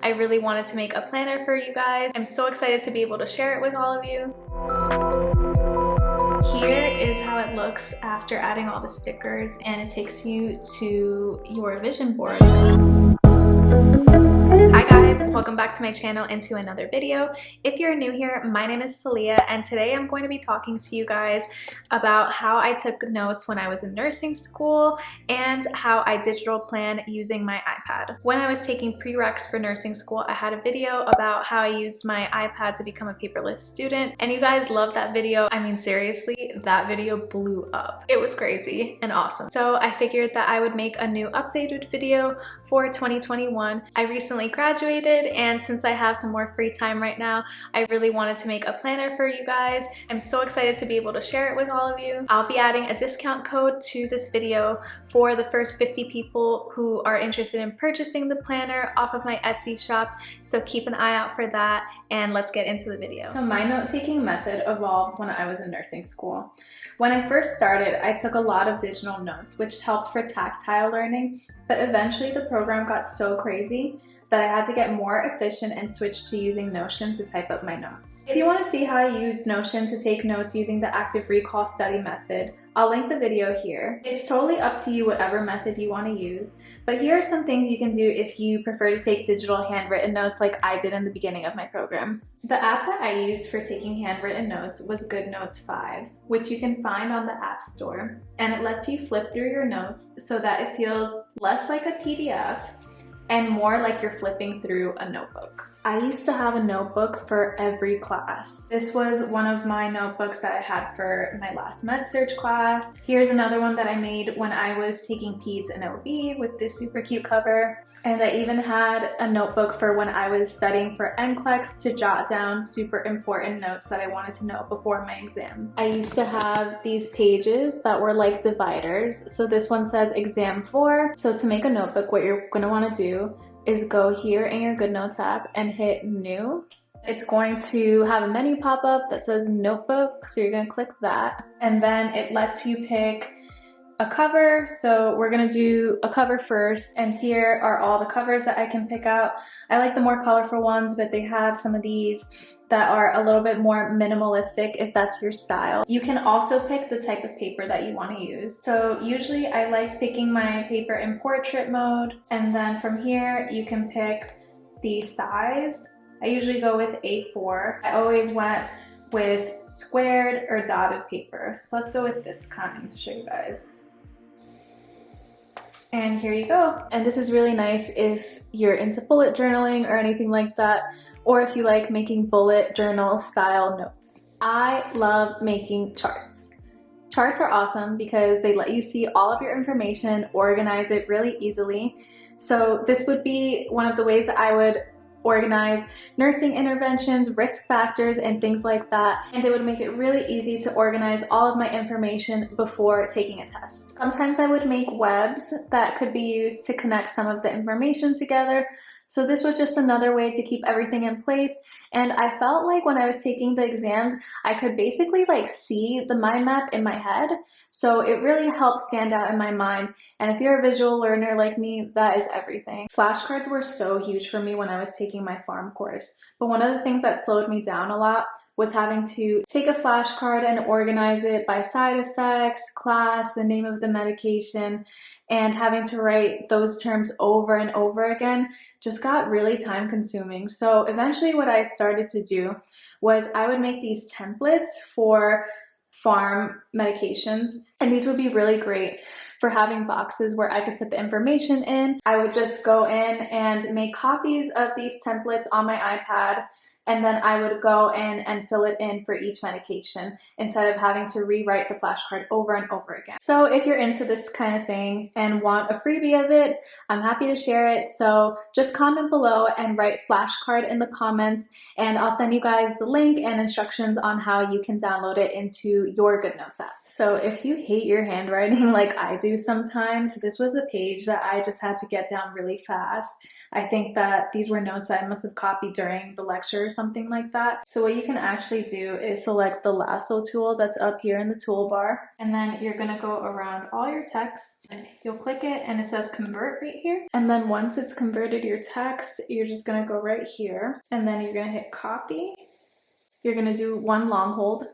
I really wanted to make a planner for you guys. I'm so excited to be able to share it with all of you. Here is how it looks after adding all the stickers, and it takes you to your vision board. Hi guys, welcome back to my channel and to another video. If you're new here, my name is Talia, and today I'm going to be talking to you guys about how I took notes when I was in nursing school and how I digital plan using my iPad. When I was taking prereqs for nursing school, I had a video about how I used my iPad to become a paperless student, and you guys loved that video. I mean, seriously, that video blew up. It was crazy and awesome. So I figured that I would make a new updated video for 2021. I recently graduated, and since I have some more free time right now, I really wanted to make a planner for you guys. I'm so excited to be able to share it with all of you. I'll be adding a discount code to this video for the first 50 people who are interested in purchasing the planner off of my Etsy shop, so keep an eye out for that, and let's get into the video. So my note-taking method evolved when I was in nursing school. When I first started, I took a lot of digital notes, which helped for tactile learning, but eventually the program got so crazy that I had to get more efficient and switch to using Notion to type up my notes. If you want to see how I use Notion to take notes using the active recall study method, I'll link the video here. It's totally up to you whatever method you want to use, but here are some things you can do if you prefer to take digital handwritten notes like I did in the beginning of my program. The app that I used for taking handwritten notes was GoodNotes 5, which you can find on the App Store, and it lets you flip through your notes so that it feels less like a PDF and more like you're flipping through a notebook. I used to have a notebook for every class. This was one of my notebooks that I had for my last med-surg class. Here's another one that I made when I was taking peds and OB with this super cute cover. And I even had a notebook for when I was studying for NCLEX to jot down super important notes that I wanted to know before my exam. I used to have these pages that were like dividers. So this one says exam 4. So to make a notebook, what you're gonna wanna do is go here in your GoodNotes app and hit new. It's going to have a menu pop up that says notebook. So you're gonna click that. And then it lets you pick a cover, so we're gonna do a cover first, and here are all the covers that I can pick out. I like the more colorful ones, but they have some of these that are a little bit more minimalistic if that's your style. You can also pick the type of paper that you want to use. So usually I liked picking my paper in portrait mode, and then from here you can pick the size. I usually go with A4. I always went with squared or dotted paper. So let's go with this kind to show you guys. And here you go. And this is really nice if you're into bullet journaling or anything like that, or if you like making bullet journal style notes. I love making charts. Charts are awesome because they let you see all of your information, organize it really easily. So this would be one of the ways that I would organize nursing interventions, risk factors, and things like that. And it would make it really easy to organize all of my information before taking a test. Sometimes I would make webs that could be used to connect some of the information together. So this was just another way to keep everything in place. And I felt like when I was taking the exams, I could basically like see the mind map in my head. So it really helped stand out in my mind. And if you're a visual learner like me, that is everything. Flashcards were so huge for me when I was taking my pharm course. But one of the things that slowed me down a lot was having to take a flashcard and organize it by side effects, class, the name of the medication, and having to write those terms over and over again just got really time consuming. So eventually what I started to do was I would make these templates for pharm medications, and these would be really great for having boxes where I could put the information in. I would just go in and make copies of these templates on my iPad, and then I would go in and fill it in for each medication instead of having to rewrite the flashcard over and over again. So if you're into this kind of thing and want a freebie of it, I'm happy to share it. So just comment below and write flashcard in the comments, and I'll send you guys the link and instructions on how you can download it into your GoodNotes app. So if you hate your handwriting like I do sometimes, this was a page that I just had to get down really fast. I think that these were notes that I must have copied during the lecture or something. something like that. So what you can actually do is select the lasso tool that's up here in the toolbar, and then you're gonna go around all your text and you'll click it and it says convert right here. And then once it's converted your text, you're just gonna go right here and then you're gonna hit copy. You're gonna do one long hold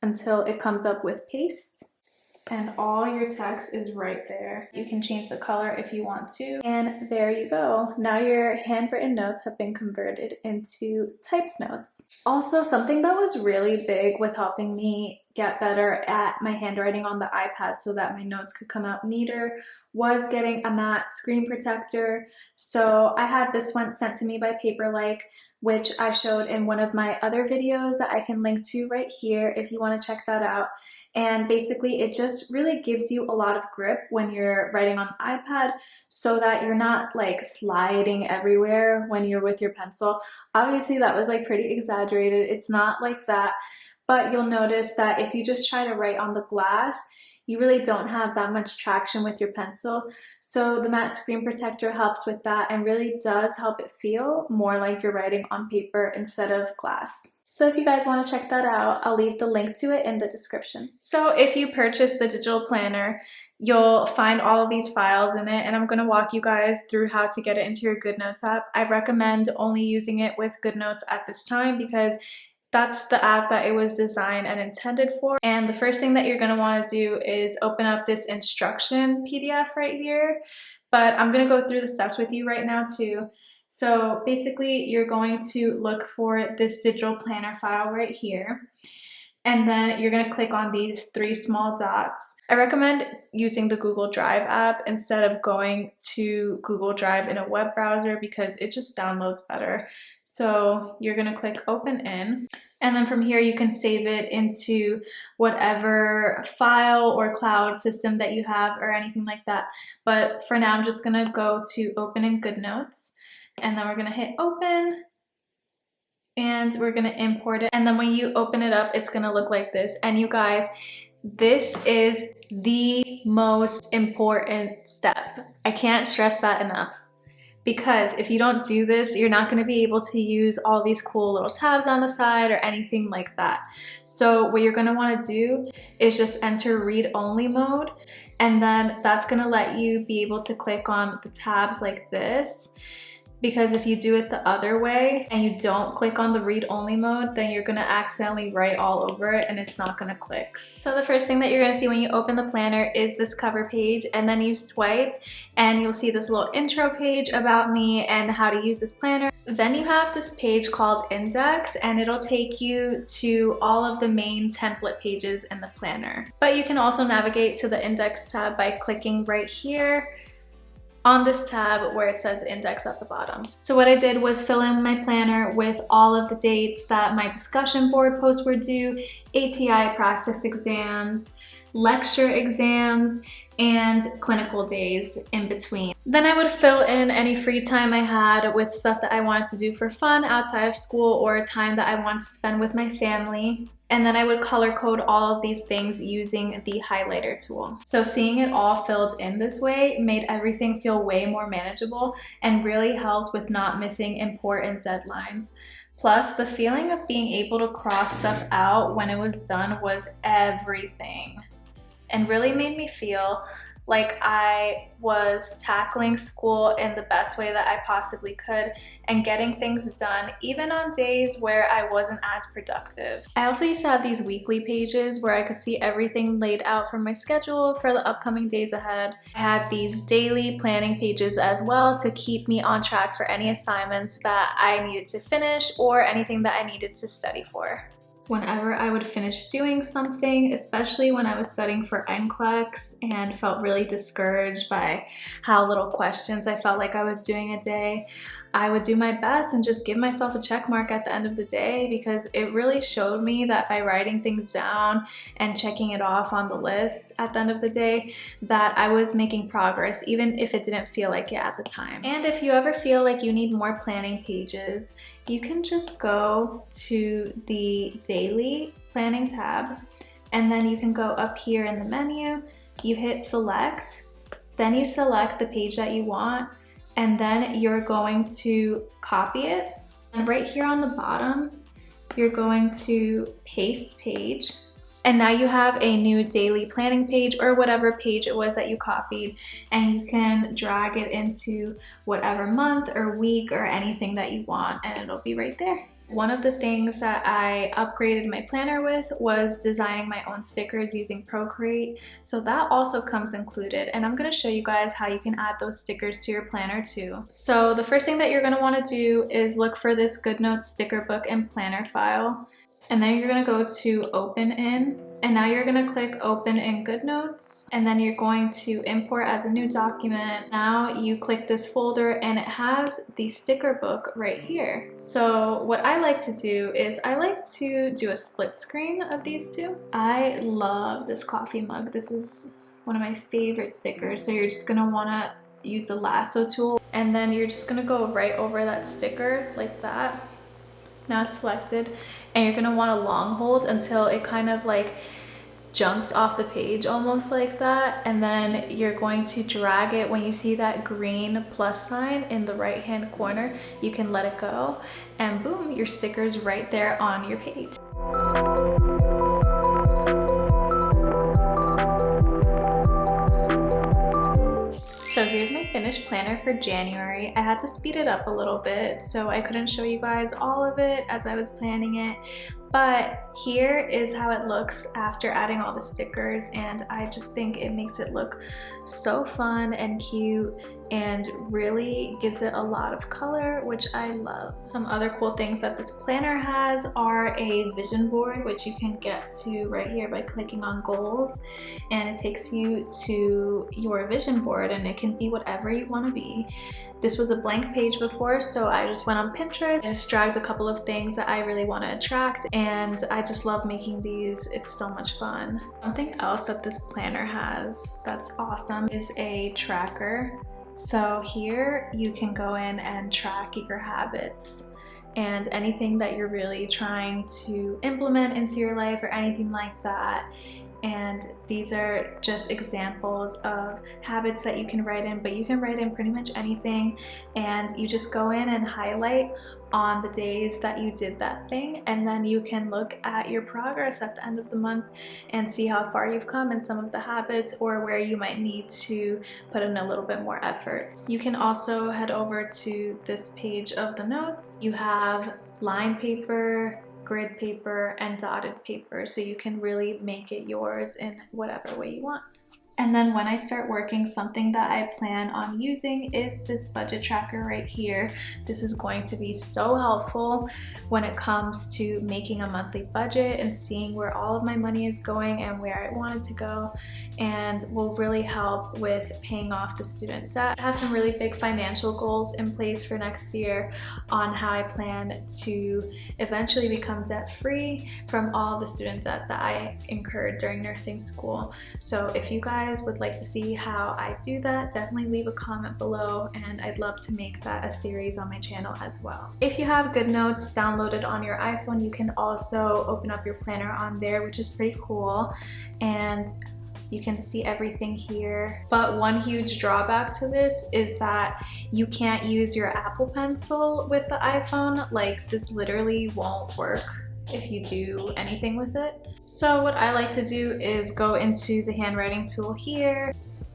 until it comes up with paste. And all your text is right there. You can change the color if you want to. And there you go. Now your handwritten notes have been converted into typed notes. Also, something that was really big with helping me get better at my handwriting on the iPad so that my notes could come out neater was getting a matte screen protector. So I had this one sent to me by paperless, which I showed in one of my other videos that I can link to right here if you want to check that out. And basically it just really gives you a lot of grip when you're writing on the iPad so that you're not like sliding everywhere when you're with your pencil. Obviously that was like pretty exaggerated. It's not like that, but you'll notice that if you just try to write on the glass, you really don't have that much traction with your pencil. So the matte screen protector helps with that and really does help it feel more like you're writing on paper instead of glass. So if you guys want to check that out, I'll leave the link to it in the description. So if you purchase the digital planner, you'll find all of these files in it, and I'm going to walk you guys through how to get it into your GoodNotes app. I recommend only using it with GoodNotes at this time because that's the app that it was designed and intended for. And the first thing that you're going to want to do is open up this instruction PDF right here. But I'm going to go through the steps with you right now too. So basically you're going to look for this digital planner file right here. And then you're going to click on these three small dots. I recommend using the Google Drive app instead of going to Google Drive in a web browser because it just downloads better. So you're going to click open in, and then from here you can save it into whatever file or cloud system that you have or anything like that. But for now I'm just going to go to open in GoodNotes, and then we're going to hit open. And we're going to import it. And then when you open it up, it's going to look like this. And you guys, this is the most important step. I can't stress that enough. Because if you don't do this, you're not going to be able to use all these cool little tabs on the side or anything like that. So what you're going to want to do is just enter read-only mode. And then that's going to let you be able to click on the tabs like this. Because if you do it the other way and you don't click on the read-only mode, then you're gonna accidentally write all over it and it's not gonna click. So the first thing that you're gonna see when you open the planner is this cover page, and then you swipe and you'll see this little intro page about me and how to use this planner. Then you have this page called Index, and it'll take you to all of the main template pages in the planner. But you can also navigate to the Index tab by clicking right here on this tab where it says index at the bottom. So what I did was fill in my planner with all of the dates that my discussion board posts were due, ATI practice exams, lecture exams, and clinical days in between. Then I would fill in any free time I had with stuff that I wanted to do for fun outside of school or time that I wanted to spend with my family. And then I would color code all of these things using the highlighter tool. So seeing it all filled in this way made everything feel way more manageable and really helped with not missing important deadlines. Plus, the feeling of being able to cross stuff out when it was done was everything, and really made me feel like I was tackling school in the best way that I possibly could and getting things done even on days where I wasn't as productive. I also used to have these weekly pages where I could see everything laid out for my schedule for the upcoming days ahead. I had these daily planning pages as well to keep me on track for any assignments that I needed to finish or anything that I needed to study for. Whenever I would finish doing something, especially when I was studying for NCLEX and felt really discouraged by how little questions I felt like I was doing a day, I would do my best and just give myself a check mark at the end of the day, because it really showed me that by writing things down and checking it off on the list at the end of the day, that I was making progress, even if it didn't feel like it at the time. And if you ever feel like you need more planning pages, you can just go to the daily planning tab, and then you can go up here in the menu, you hit select, then you select the page that you want, and then you're going to copy it And right here on the bottom, you're going to paste page. And now you have a new daily planning page or whatever page it was that you copied, and you can drag it into whatever month or week or anything that you want, and it'll be right there. One of the things that I upgraded my planner with was designing my own stickers using Procreate. So that also comes included, and I'm gonna show you guys how you can add those stickers to your planner too. So the first thing that you're gonna wanna do is look for this GoodNotes sticker book and planner file. And then you're gonna go to Open In, and now you're gonna click Open in GoodNotes, and then you're going to import as a new document. Now you click this folder and it has the sticker book right here. So what I like to do is I like to do a split screen of these two. I love this coffee mug. This is one of my favorite stickers. So you're just gonna wanna use the lasso tool, and then you're just gonna go right over that sticker like that. Now it's selected, and you're gonna want to long hold until it kind of like jumps off the page almost like that, and then you're going to drag it. When you see that green plus sign in the right hand corner, you can let it go, and boom, your sticker's right there on your page. So here's my finished planner for January. I had to speed it up a little bit, so I couldn't show you guys all of it as I was planning it. But here is how it looks after adding all the stickers, and I just think it makes it look so fun and cute and really gives it a lot of color, which I love. Some other cool things that this planner has are a vision board, which you can get to right here by clicking on goals, and it takes you to your vision board, and it can be whatever you want to be. This was a blank page before, so I just went on Pinterest. I just dragged a couple of things that I really want to attract, and I just love making these. It's so much fun. Something else that this planner has that's awesome is a tracker. So here you can go in and track your habits and anything that you're really trying to implement into your life or anything like that. And these are just examples of habits that you can write in, but you can write in pretty much anything, and you just go in and highlight on the days that you did that thing, and then you can look at your progress at the end of the month and see how far you've come in some of the habits or where you might need to put in a little bit more effort. You can also head over to this page of the notes. You have line paper, grid paper, and dotted paper, so you can really make it yours in whatever way you want. And then when I start working, something that I plan on using is this budget tracker right here. This is going to be so helpful when it comes to making a monthly budget and seeing where all of my money is going and where I want it to go, and will really help with paying off the student debt. I have some really big financial goals in place for next year on how I plan to eventually become debt-free from all the student debt that I incurred during nursing school. So if you guys would like to see how I do that, definitely leave a comment below, and I'd love to make that a series on my channel as well. If you have GoodNotes downloaded on your iPhone, you can also open up your planner on there, which is pretty cool, and you can see everything here. But one huge drawback to this is that you can't use your Apple Pencil with the iPhone. Like, this literally won't work if you do anything with it. So what I like to do is go into the handwriting tool here,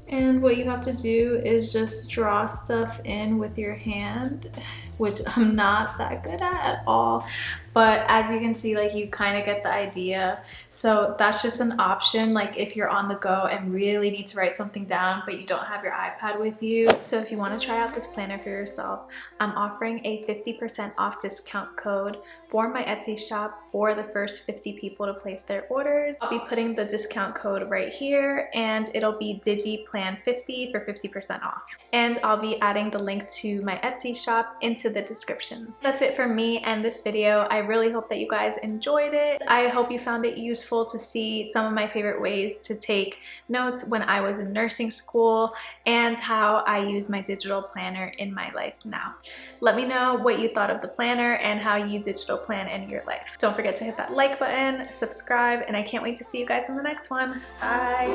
and what you have to do is just draw stuff in with your hand, which I'm not that good at all. But as you can see, like, you kind of get the idea. So that's just an option, like if you're on the go and really need to write something down, but you don't have your iPad with you. So if you want to try out this planner for yourself, I'm offering a 50% off discount code for my Etsy shop for the first 50 people to place their orders. I'll be putting the discount code right here, and it'll be DigiPlan50 for 50% off. And I'll be adding the link to my Etsy shop into the description. That's it for me and this video. I really hope that you guys enjoyed it. I hope you found it useful to see some of my favorite ways to take notes when I was in nursing school and how I use my digital planner in my life now. Let me know what you thought of the planner and how you digital plan in your life. Don't forget to hit that like button, subscribe, and I can't wait to see you guys in the next one. Bye!